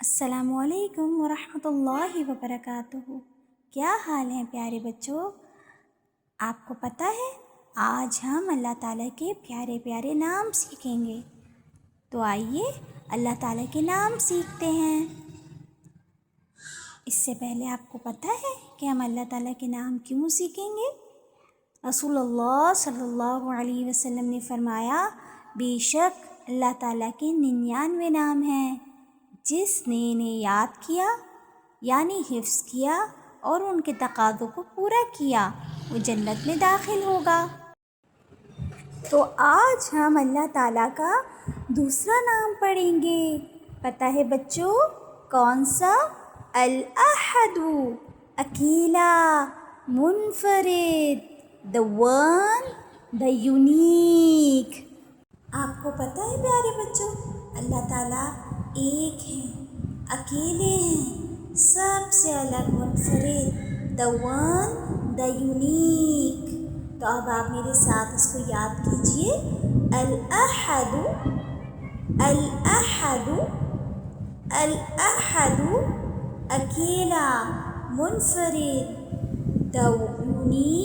السلام علیکم ورحمۃ اللہ وبرکاتہ۔ کیا حال ہیں پیارے بچوں؟ آپ کو پتہ ہے آج ہم اللہ تعالیٰ کے پیارے پیارے نام سیکھیں گے، تو آئیے اللہ تعالیٰ کے نام سیکھتے ہیں۔ اس سے پہلے آپ کو پتہ ہے کہ ہم اللہ تعالیٰ کے نام کیوں سیکھیں گے؟ رسول اللہ صلی اللہ علیہ وسلم نے فرمایا، بے شک اللہ تعالیٰ کے 99 نام ہیں، جس نے انہیں یاد کیا یعنی حفظ کیا اور ان کے تقاضوں کو پورا کیا وہ جنت میں داخل ہوگا۔ تو آج ہم اللہ تعالیٰ کا دوسرا نام پڑھیں گے، پتہ ہے بچوں کون سا؟ الاحد، اکیلا، منفرد، the one, the unique۔ آپ کو پتہ ہے پیارے بچوں اللہ تعالیٰ ایک ہیں، اکیلے ہیں، سب سے الگ، منفرد، the one, the unique۔ تو اب آپ میرے ساتھ اس کو یاد کیجئے، الاحد، الاحد، الاحد، اکیلا، منفرد، the unique،